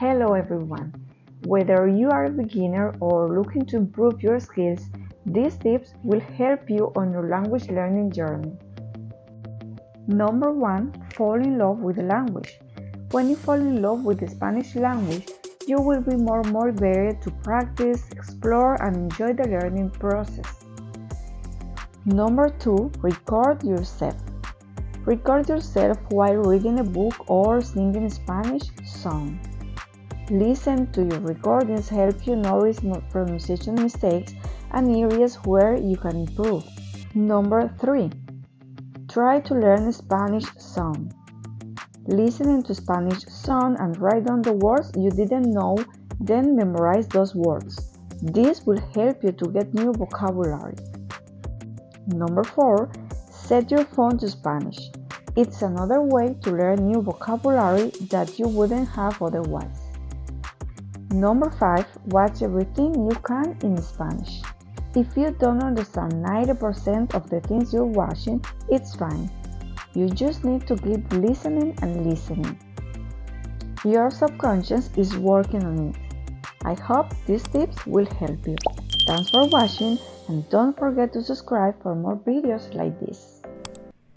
Hello everyone! Whether you are a beginner or looking to improve your skills, these tips will help you on your language learning journey. Number 1. Fall in love with the language. When you fall in love with the Spanish language, you will be more motivated to practice, explore, and enjoy the learning process. Number 2. Record yourself. Record yourself while reading a book or singing a Spanish song. Listen to your recordings help you notice pronunciation mistakes and areas where you can improve. Number 3. Try to learn a Spanish song. Listen to Spanish song and write down the words you didn't know, then memorize those words. This will help you to get new vocabulary. Number 4. Set your phone to Spanish. It's another way to learn new vocabulary that you wouldn't have otherwise. Number 5. Watch everything you can in Spanish. If you don't understand 90% of the things you're watching, it's fine. You just need to keep listening and listening. Your subconscious is working on it. I hope these tips will help you. Thanks for watching and don't forget to subscribe for more videos like this.